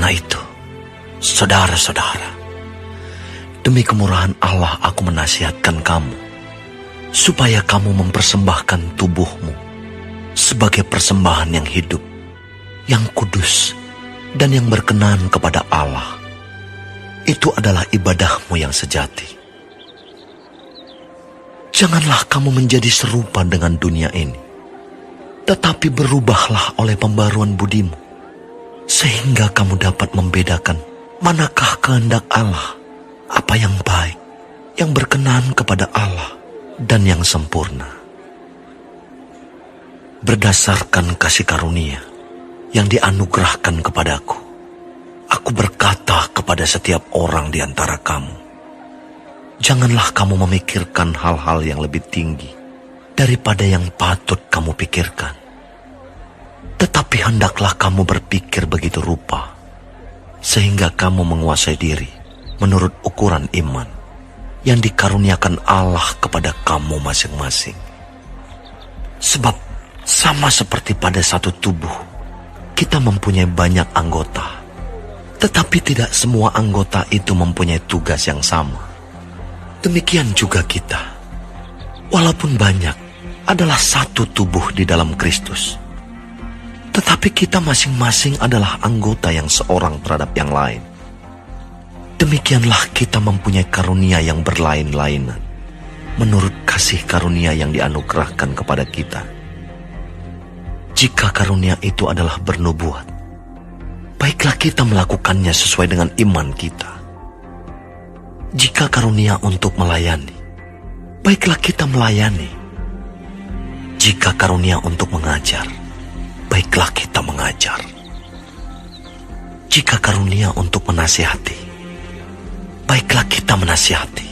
Karena itu, saudara-saudara, demi kemurahan Allah aku menasihatkan kamu, supaya kamu mempersembahkan tubuhmu sebagai persembahan yang hidup, yang kudus, dan yang berkenan kepada Allah. Itu adalah ibadahmu yang sejati. Janganlah kamu menjadi serupa dengan dunia ini, tetapi berubahlah oleh pembaruan budimu, sehingga kamu dapat membedakan manakah kehendak Allah, apa yang baik, yang berkenan kepada Allah, dan yang sempurna. Berdasarkan kasih karunia yang dianugerahkan kepadaku, aku berkata kepada setiap orang di antara kamu, janganlah kamu memikirkan hal-hal yang lebih tinggi daripada yang patut kamu pikirkan. Tetapi hendaklah kamu berpikir begitu rupa, sehingga kamu menguasai diri menurut ukuran iman yang dikaruniakan Allah kepada kamu masing-masing. Sebab sama seperti pada satu tubuh, kita mempunyai banyak anggota, tetapi tidak semua anggota itu mempunyai tugas yang sama. Demikian juga kita, walaupun banyak, adalah satu tubuh di dalam Kristus, tetapi kita masing-masing adalah anggota yang seorang terhadap yang lain. Demikianlah kita mempunyai karunia yang berlain-lainan, menurut kasih karunia yang dianugerahkan kepada kita. Jika karunia itu adalah bernubuat, baiklah kita melakukannya sesuai dengan iman kita. Jika karunia untuk melayani, baiklah kita melayani. Jika karunia untuk mengajar, baiklah kita mengajar. Jika karunia untuk menasihati, baiklah kita menasihati.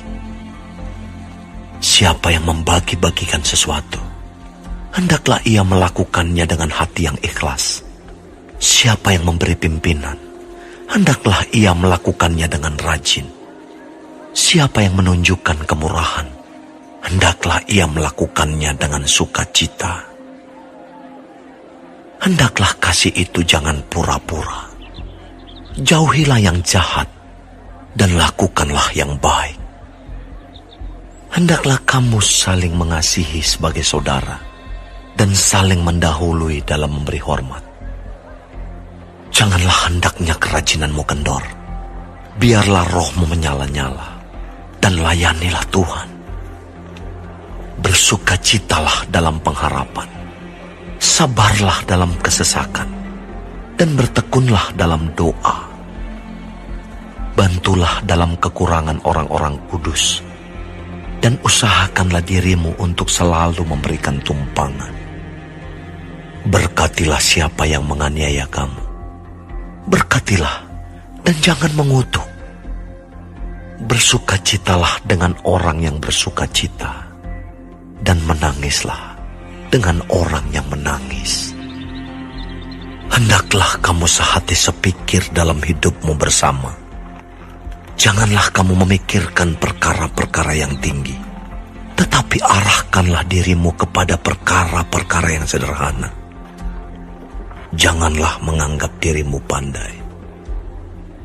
Siapa yang membagi-bagikan sesuatu, hendaklah ia melakukannya dengan hati yang ikhlas. Siapa yang memberi pimpinan, hendaklah ia melakukannya dengan rajin. Siapa yang menunjukkan kemurahan, hendaklah ia melakukannya dengan sukacita. Hendaklah kasih itu jangan pura-pura. Jauhilah yang jahat, dan lakukanlah yang baik. Hendaklah kamu saling mengasihi sebagai saudara, dan saling mendahului dalam memberi hormat. Janganlah hendaknya kerajinanmu kendor. Biarlah rohmu menyala-nyala, dan layanilah Tuhan. Bersukacitalah dalam pengharapan, sabarlah dalam kesesakan, dan bertekunlah dalam doa. Bantulah dalam kekurangan orang-orang kudus, dan usahakanlah dirimu untuk selalu memberikan tumpangan. Berkatilah siapa yang menganiaya kamu. Berkatilah dan jangan mengutuk. Bersukacitalah dengan orang yang bersukacita, dan menangislah dengan orang yang menangis. Hendaklah kamu sehati sepikir dalam hidupmu bersama. Janganlah kamu memikirkan perkara-perkara yang tinggi, tetapi arahkanlah dirimu kepada perkara-perkara yang sederhana. Janganlah menganggap dirimu pandai.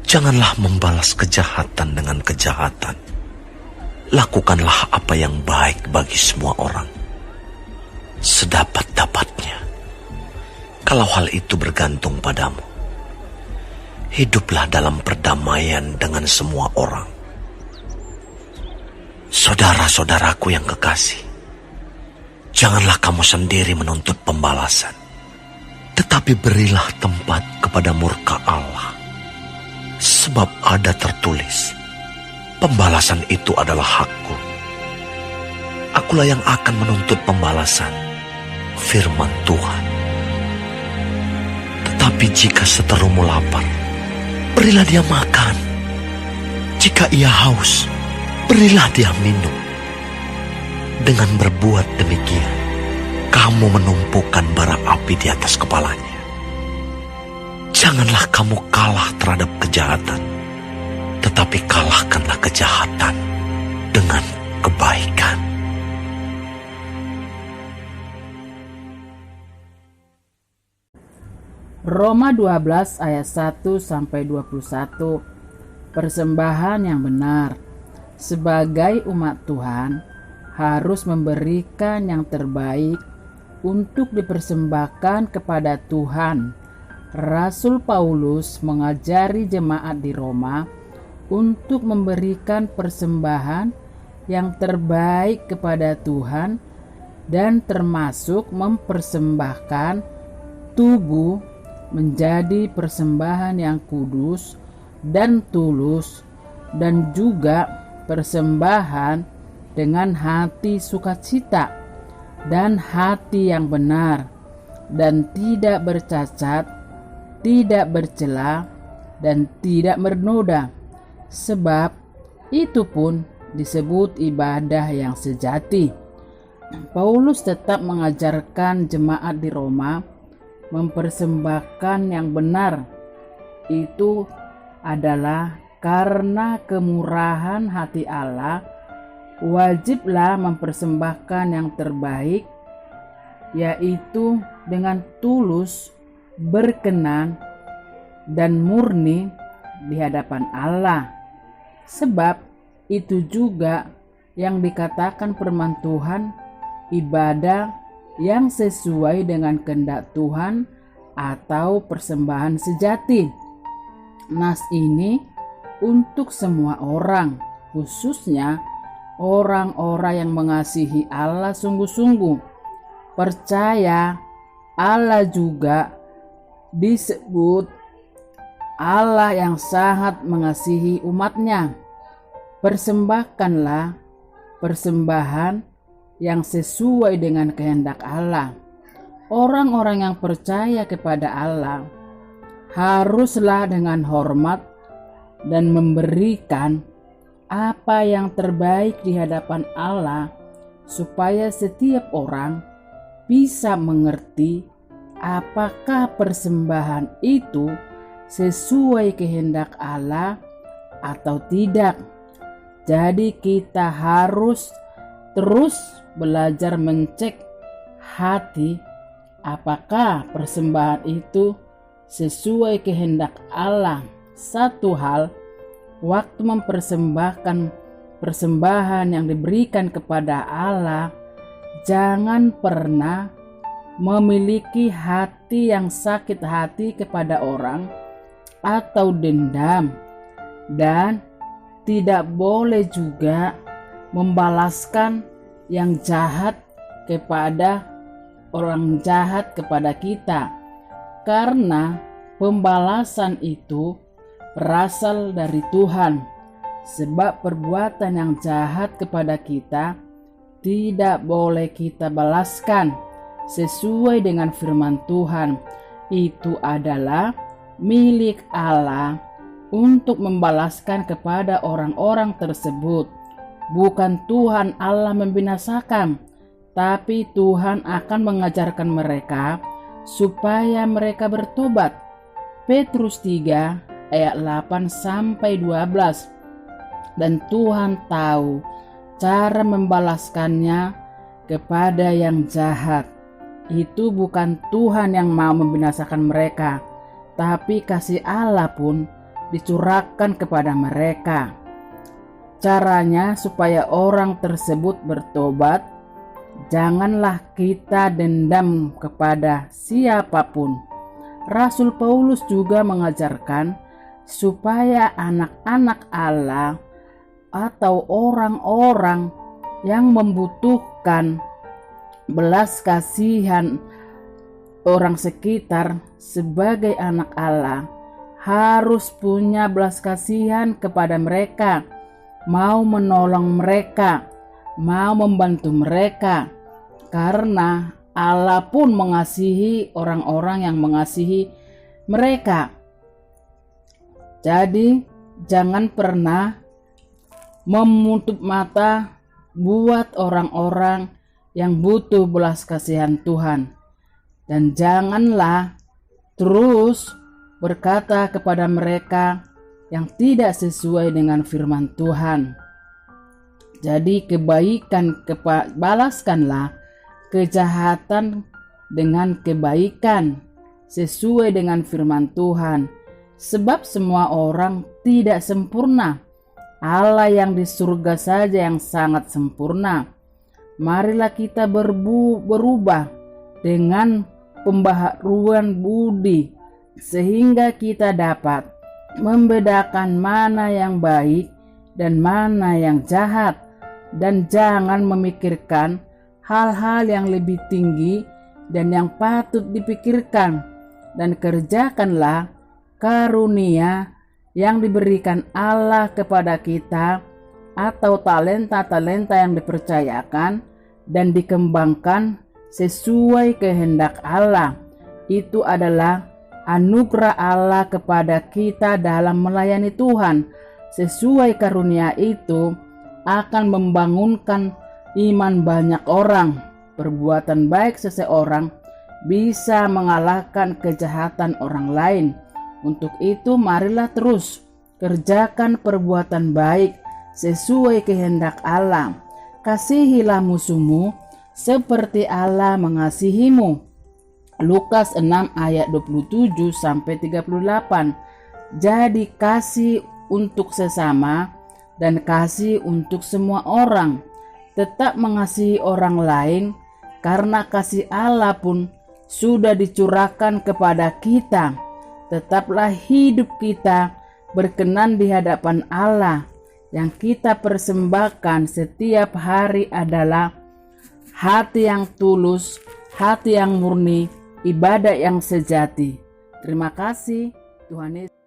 Janganlah membalas kejahatan dengan kejahatan. Lakukanlah apa yang baik bagi semua orang, sedapat-dapatnya. Kalau hal itu bergantung padamu, hiduplah dalam perdamaian dengan semua orang. Saudara-saudaraku yang kekasih, janganlah kamu sendiri menuntut pembalasan, tetapi berilah tempat kepada murka Allah. Sebab ada tertulis, pembalasan itu adalah hakku. Akulah yang akan menuntut pembalasan, firman Tuhan. Tetapi jika seterumu lapar, berilah dia makan. Jika ia haus, berilah dia minum. Dengan berbuat demikian, kamu menumpukan bara api di atas kepalanya. Janganlah kamu kalah terhadap kejahatan, tetapi kalahkanlah kejahatan dengan kebaikan. Roma 12 ayat 1-21. Persembahan yang benar. Sebagai umat Tuhan harus memberikan yang terbaik untuk dipersembahkan kepada Tuhan. Rasul Paulus mengajari jemaat di Roma untuk memberikan persembahan yang terbaik kepada Tuhan dan termasuk mempersembahkan tubuh menjadi persembahan yang kudus dan tulus, dan juga persembahan dengan hati sukacita dan hati yang benar, dan tidak bercacat, tidak bercela, dan tidak bernoda, sebab itu pun disebut ibadah yang sejati. Paulus tetap mengajarkan jemaat di Roma mempersembahkan yang benar. Itu adalah karena kemurahan hati Allah, wajiblah mempersembahkan yang terbaik, yaitu dengan tulus, berkenan, dan murni di hadapan Allah. Sebab itu juga yang dikatakan firman Tuhan, ibadah yang sesuai dengan kehendak Tuhan atau persembahan sejati. Nas ini untuk semua orang, khususnya orang-orang yang mengasihi Allah sungguh-sungguh. Percaya Allah juga disebut Allah yang sangat mengasihi umatnya. Persembahkanlah persembahan yang sesuai dengan kehendak Allah. Orang-orang yang percaya kepada Allah haruslah dengan hormat dan memberikan apa yang terbaik di hadapan Allah, supaya setiap orang bisa mengerti apakah persembahan itu sesuai kehendak Allah atau tidak. Jadi kita harus terus belajar mencek hati apakah persembahan itu sesuai kehendak Allah. Satu hal, waktu mempersembahkan persembahan yang diberikan kepada Allah, jangan pernah memiliki hati yang sakit hati kepada orang atau dendam, dan tidak boleh juga membalaskan yang jahat kepada orang jahat kepada kita, karena pembalasan itu berasal dari Tuhan. Sebab perbuatan yang jahat kepada kita tidak boleh kita balaskan. Sesuai dengan firman Tuhan, itu adalah milik Allah untuk membalaskan kepada orang-orang tersebut. Bukan Tuhan Allah membinasakan, tapi Tuhan akan mengajarkan mereka supaya mereka bertobat. Petrus 3 ayat 8-12. Dan Tuhan tahu cara membalaskannya kepada yang jahat. Itu bukan Tuhan yang mau membinasakan mereka, tapi kasih Allah pun dicurahkan kepada mereka. Caranya supaya orang tersebut bertobat, janganlah kita dendam kepada siapapun. Rasul Paulus juga mengajarkan supaya anak-anak Allah atau orang-orang yang membutuhkan belas kasihan orang sekitar sebagai anak Allah harus punya belas kasihan kepada mereka, mau menolong mereka, mau membantu mereka, karena Allah pun mengasihi orang-orang yang mengasihi mereka. Jadi jangan pernah menutup mata buat orang-orang yang butuh belas kasihan Tuhan, dan janganlah terus berkata kepada mereka yang tidak sesuai dengan firman Tuhan. Jadi balaskanlah kejahatan dengan kebaikan, sesuai dengan firman Tuhan. Sebab semua orang tidak sempurna. Allah yang di surga saja yang sangat sempurna. Marilah kita berubah dengan pembaharuan budi, sehingga kita dapat membedakan mana yang baik dan mana yang jahat, dan jangan memikirkan hal-hal yang lebih tinggi dan yang patut dipikirkan, dan kerjakanlah karunia yang diberikan Allah kepada kita atau talenta-talenta yang dipercayakan dan dikembangkan sesuai kehendak Allah. Itu adalah anugerah Allah kepada kita dalam melayani Tuhan. Sesuai karunia itu akan membangunkan iman banyak orang. Perbuatan baik seseorang bisa mengalahkan kejahatan orang lain. Untuk itu marilah terus kerjakan perbuatan baik sesuai kehendak Allah. Kasihilah musuhmu seperti Allah mengasihimu. Lukas 6 ayat 27 sampai 38. Jadi kasih untuk sesama dan kasih untuk semua orang. Tetap mengasihi orang lain karena kasih Allah pun sudah dicurahkan kepada kita. Tetaplah hidup kita berkenan di hadapan Allah. Yang kita persembahkan setiap hari adalah hati yang tulus, hati yang murni, ibadah yang sejati. Terima kasih, Tuhan Yesus.